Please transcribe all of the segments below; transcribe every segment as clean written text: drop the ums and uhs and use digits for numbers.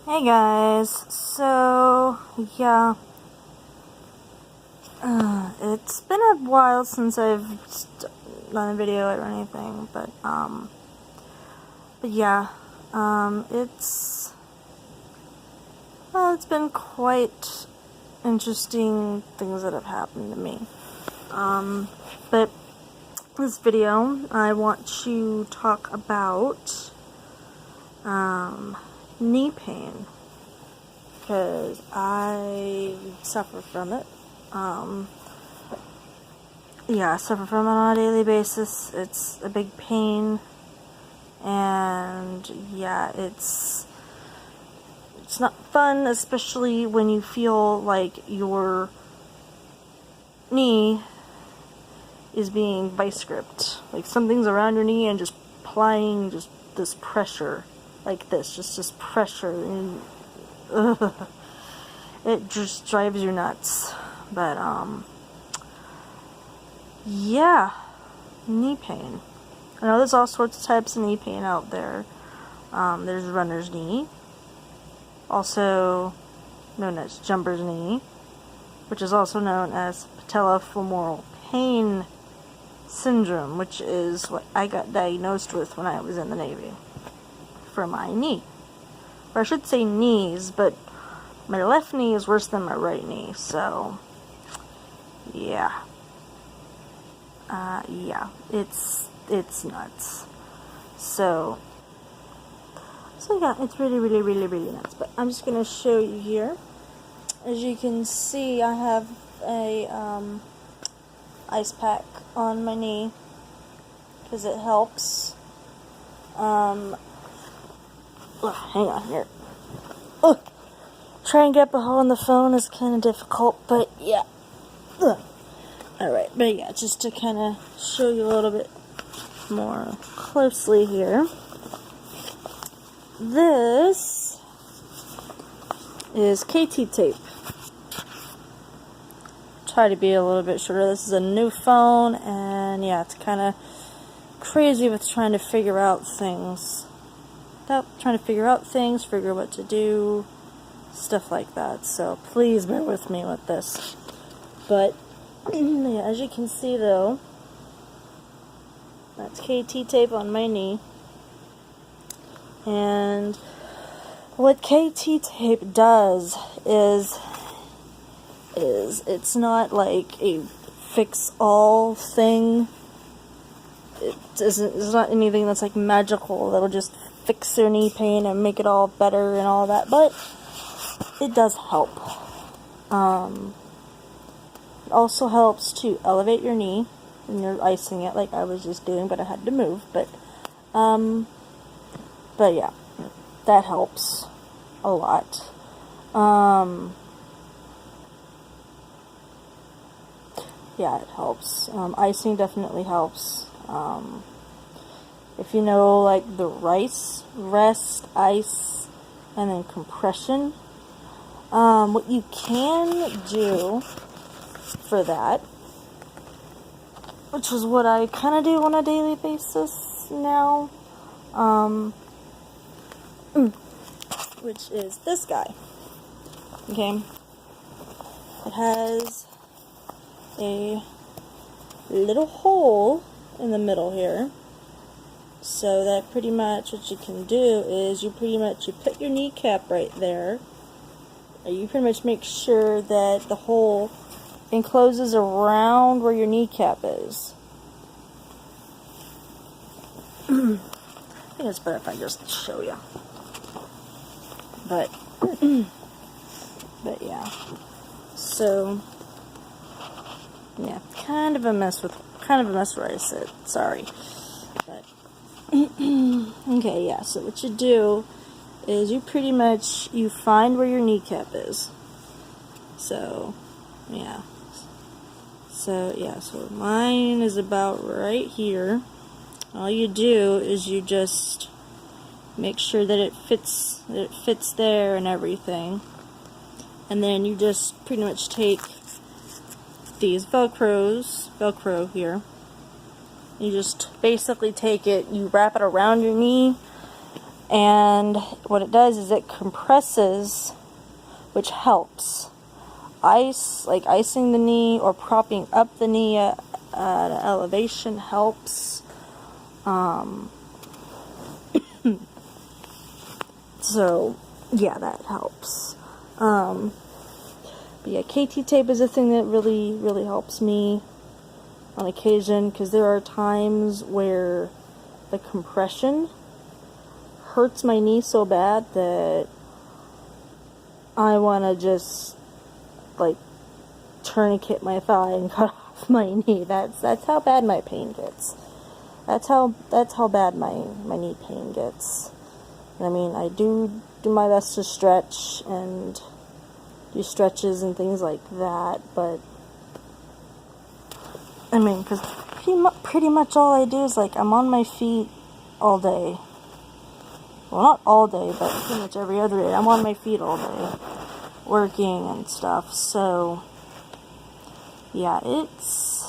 Hey guys, so yeah, it's been a while since I've done a video or anything, but yeah, it's been quite interesting things that have happened to me. But this video, I want to talk about knee pain, because I suffer from it. Yeah, I suffer from it on a daily basis. It's a big pain, and yeah, it's not fun, especially when you feel like your knee is being vice gripped, like something's around your knee and just applying just this pressure, like this, just pressure, and it just drives you nuts. But yeah, knee pain. I know there's all sorts of types of knee pain out there. There's runner's knee, also known as jumper's knee, which is also known as patellofemoral pain syndrome, which is what I got diagnosed with when I was in the Navy for my knee. Or I should say knees, but my left knee is worse than my right knee, so yeah. Yeah, it's nuts. So yeah, it's really nuts. But I'm just gonna show you here. As you can see, I have a ice pack on my knee because it helps. Hang on here. Trying to get behind the phone is kind of difficult, but yeah. Alright, but yeah, just to kind of show you a little bit more closely here. This is KT tape. Try to be a little bit shorter. This is a new phone, and yeah, it's kind of crazy with trying to figure out things. Figure out what to do, stuff like that. So please bear with me with this. But yeah, as you can see though, that's KT tape on my knee. And what KT tape does is it's not like a fix-all thing. It's not anything that's like magical that'll just fix your knee pain and make it all better and all that, but it does help. It also helps to elevate your knee when you're icing it, like I was just doing, but I had to move. But yeah, that helps a lot. Yeah, it helps. Icing definitely helps. If you know, like the rest, ice, and then compression. What you can do for that, which is what I kind of do on a daily basis now, which is this guy. Okay, it has a little hole in the middle here, so that pretty much what you can do is you put your kneecap right there. You pretty much make sure that the hole encloses around where your kneecap is. I think it's better if I just show you. But yeah. So yeah, kind of a mess where I sit. Sorry. But okay, yeah. So what you do is you find where your kneecap is. So yeah. So mine is about right here. All you do is you just make sure that it fits there and everything. And then you just pretty much take these Velcro here. You just basically take it, you wrap it around your knee, And what it does is it compresses, which helps. Icing the knee or propping up the knee at an elevation helps. So yeah, that helps. But yeah, KT tape is a thing that really helps me on occasion, because there are times where the compression hurts my knee so bad that I want to just like tourniquet my thigh and cut off my knee. That's how bad my pain gets. That's how bad my knee pain gets. I mean, I do my best to stretch and do stretches and things like that, but I mean, because pretty much all I do is, like, I'm on my feet all day. Well, not all day, but pretty much every other day. I'm on my feet all day, working and stuff. So yeah, it's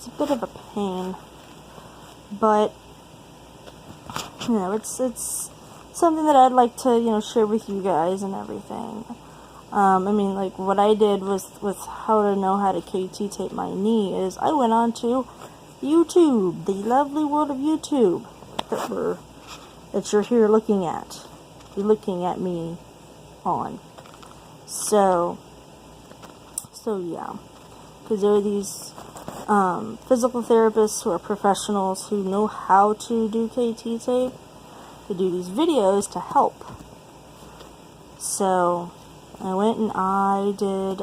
a bit of a pain, but you know, it's something that I'd like to, you know, share with you guys and everything. I mean, like, what I did with how to know how to KT tape my knee is I went on to YouTube, the lovely world of YouTube that you're here looking at. You're looking at me on. So yeah, because there are these physical therapists who are professionals who know how to do KT tape. They do these videos to help. So I went and I did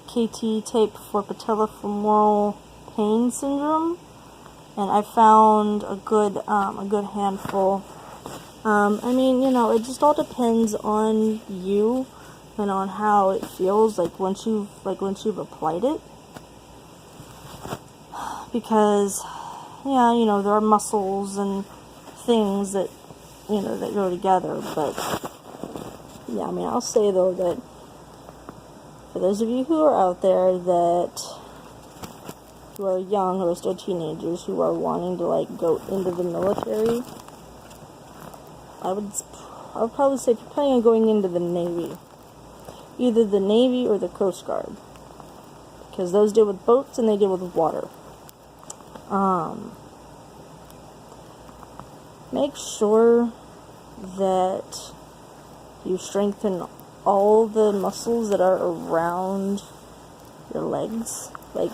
KT tape for patellofemoral pain syndrome, and I found a good handful. I mean, you know, it just all depends on you and on how it feels like once you've applied it, because yeah, you know, there are muscles and things that, you know, that go together. But yeah, I mean, I'll say though that for those of you who are out there who are young, who are still teenagers, who are wanting to like go into the military, I would probably say if you're planning on going into the Navy, either the Navy or the Coast Guard, because those deal with boats and they deal with water. Make sure that you strengthen all the muscles that are around your legs. Like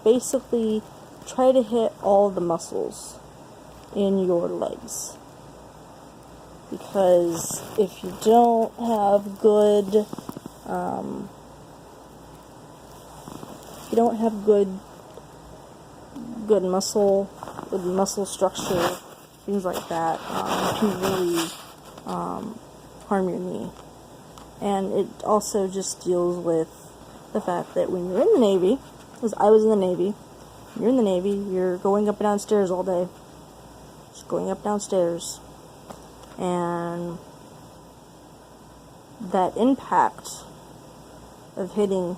basically try to hit all the muscles in your legs. Because if you don't have good muscle structure, things like that, it can really harm your knee. And it also just deals with the fact that when you're in the Navy, because I was in the Navy, when you're in the Navy, you're going up and down stairs all day. Just going up and down stairs. And that impact of hitting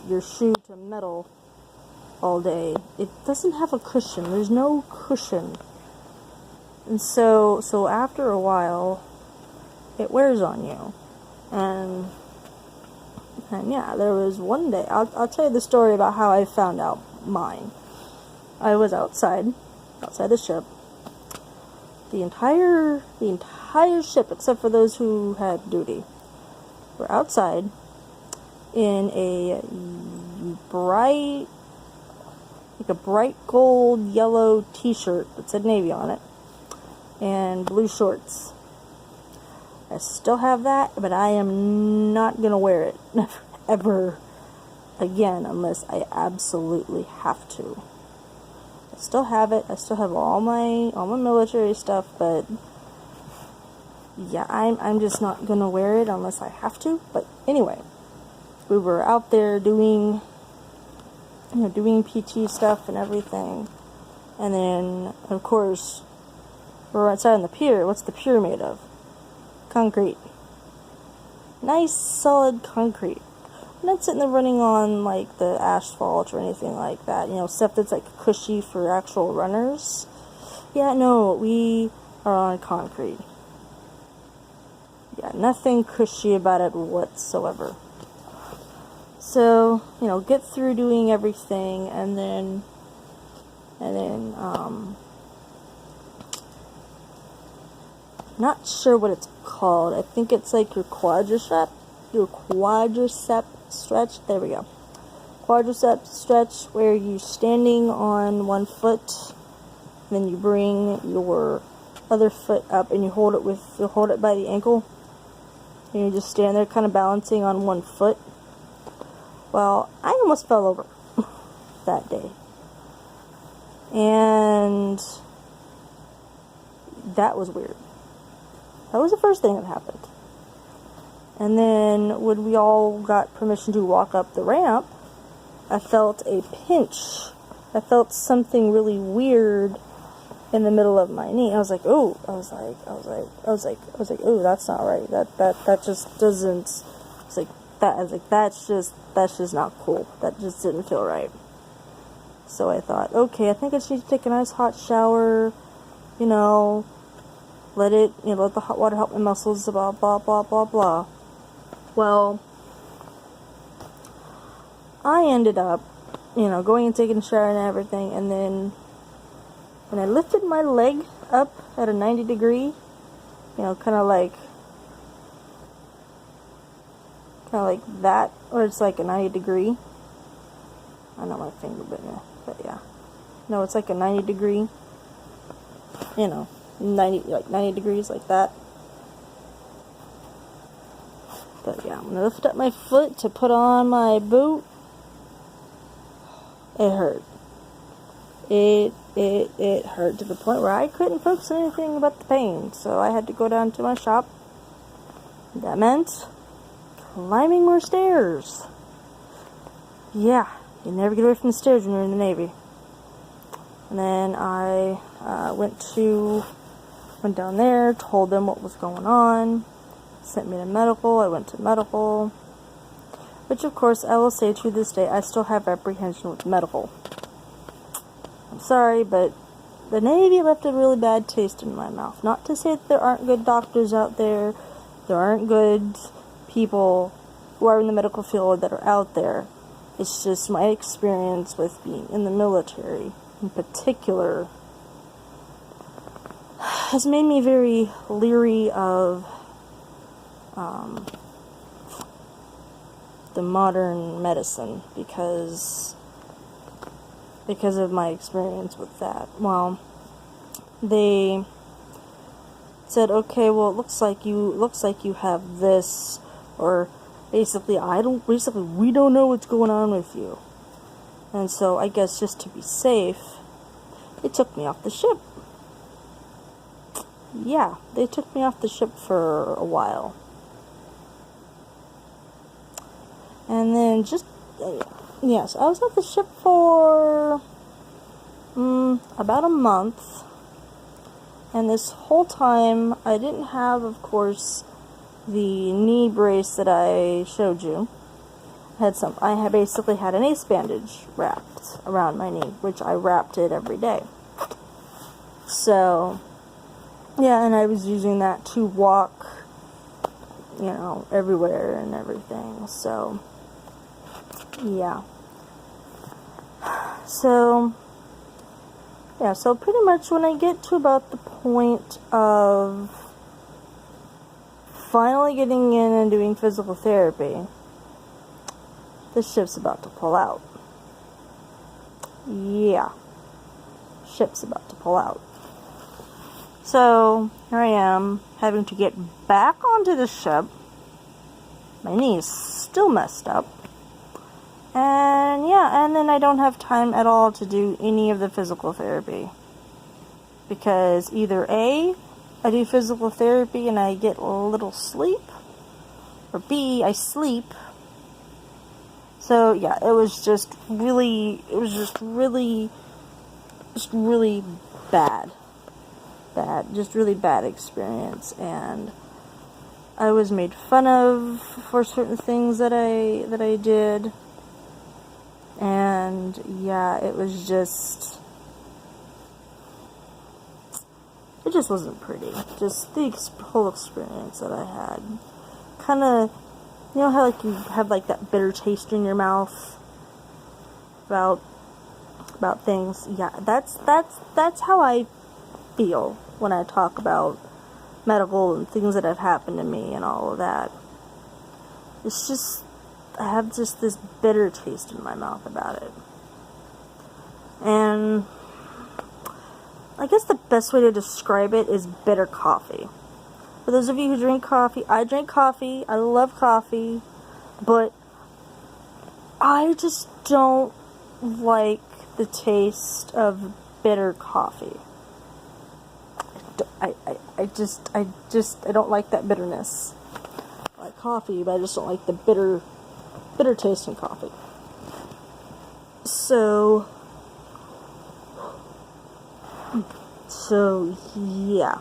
your shoe to metal all day, it doesn't have a cushion. There's no cushion. And so after a while, it wears on you. And yeah, there was one day, I'll tell you the story about how I found out mine. I was outside the ship. The entire ship, except for those who had duty, were outside in a bright gold yellow t-shirt that said Navy on it, and blue shorts. I still have that, but I am not going to wear it ever again unless I absolutely have to. I still have it. I still have all my military stuff, but yeah, I'm just not going to wear it unless I have to. But anyway, we were out there doing PT stuff and everything. And then, of course, we're outside on the pier. What's the pier made of? Concrete. Nice, solid concrete. I'm not sitting there running on, like, the asphalt or anything like that. You know, stuff that's, like, cushy for actual runners. Yeah, no, we are on concrete. Yeah, nothing cushy about it whatsoever. So, get through doing everything, and then, not sure what it's called. I think it's like your quadricep stretch. There we go. Quadricep stretch, where you're standing on one foot, then you bring your other foot up and you hold it by the ankle, and you just stand there kind of balancing on one foot. Well, I almost fell over that day, and that was weird. That was the first thing that happened. And then when we all got permission to walk up the ramp, I felt a pinch. I felt something really weird in the middle of my knee. I was like, oh, oh, that's not right. That just doesn't. That's just not cool. That just didn't feel right. So I thought, okay, I think I should take a nice hot shower. Let the hot water help my muscles. Blah blah blah blah blah. Well, I ended up, going and taking a shower and everything, and then when I lifted my leg up at a 90 degree, kind of like that, or it's like a 90 degree. I know my finger bit there, but yeah. No, it's like a 90 degree, 90 degrees like that. But yeah, when I lifted up my foot to put on my boot, it hurt. It hurt to the point where I couldn't focus on anything but the pain. So I had to go down to my shop. That meant climbing more stairs. Yeah, you never get away from the stairs when you're in the Navy. And then I went down there, told them what was going on, sent me to medical. I went to medical, which of course I will say to this day, I still have apprehension with medical. I'm sorry, but the Navy left a really bad taste in my mouth. Not to say that there aren't good doctors out there, there aren't good people who are in the medical field that are out there. It's just my experience with being in the military, in particular, has made me very leery of the modern medicine because of my experience with that. Well, they said, okay, well, it looks like you have this, or basically we don't know what's going on with you. And so I guess just to be safe, they took me off the ship. Yeah, they took me off the ship for a while. And then yes, I was at the ship for about a month. And this whole time, I didn't have, of course, the knee brace that I showed you. I basically had an ace bandage wrapped around my knee, which I wrapped it every day. So, yeah, and I was using that to walk, everywhere and everything. So, yeah. So pretty much when I get to about the point of finally getting in and doing physical therapy, the ship's about to pull out. Yeah. Ship's about to pull out. So, here I am, having to get back onto the ship. My knee's still messed up. And then I don't have time at all to do any of the physical therapy. Because either A, I do physical therapy and I get a little sleep, or B, I sleep. So, yeah, it was just really bad. Just really bad experience. And I was made fun of for certain things that I did. And, yeah, it was just it just wasn't pretty. Just the whole experience that I had. Kind of, you know how like you have like that bitter taste in your mouth about things? Yeah, that's how I feel when I talk about medical and things that have happened to me and all of that. It's just, I have just this bitter taste in my mouth about it. And I guess the best way to describe it is bitter coffee. For those of you who drink coffee, I drink coffee, I love coffee, but I just don't like the taste of bitter coffee. I don't like that bitterness. I like coffee, but I just don't like the bitter taste in coffee. So yeah.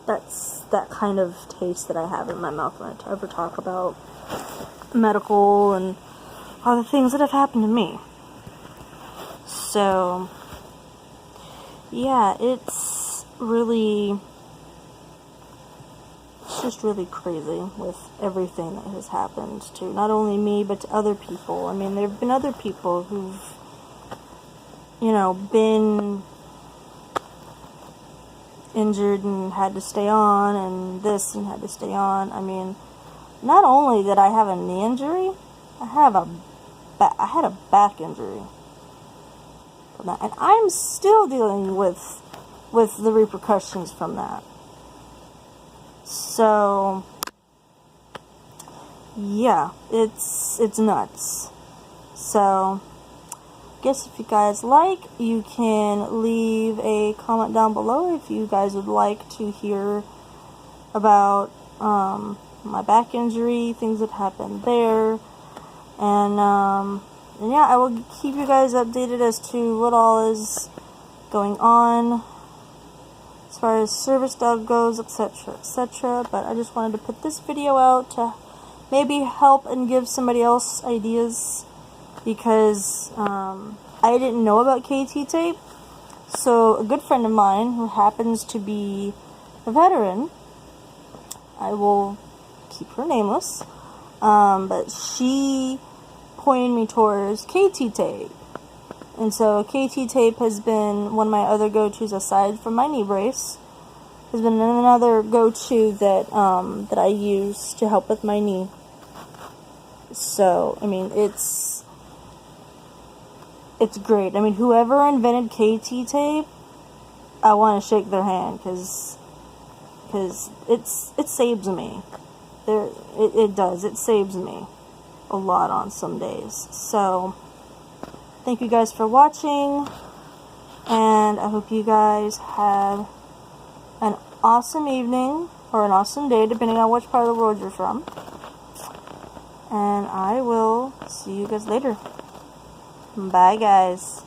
That's that kind of taste that I have in my mouth when I ever talk about medical and all the things that have happened to me. So, yeah, it's just really crazy with everything that has happened to not only me, but to other people. I mean, there have been other people who've, been injured and had to stay on, and this and had to stay on. I mean, not only did I have a knee injury, I had a back injury from that, and I'm still dealing with the repercussions from that. So yeah, it's nuts. So guess if you guys like, you can leave a comment down below if you guys would like to hear about my back injury, things that happened there, and yeah, I will keep you guys updated as to what all is going on as far as service dog goes, etc., etc. But I just wanted to put this video out to maybe help and give somebody else ideas, because I didn't know about KT tape. So a good friend of mine who happens to be a veteran, I will keep her nameless, but she pointed me towards KT tape. And so KT tape has been one of my other go-tos aside from my knee brace. Has been another go-to that that I use to help with my knee. So, I mean, it's great. I mean, whoever invented KT tape, I want to shake their hand, because it saves me. It does. It saves me a lot on some days. So, thank you guys for watching, and I hope you guys have an awesome evening, or an awesome day, depending on which part of the world you're from. And I will see you guys later. Bye, guys.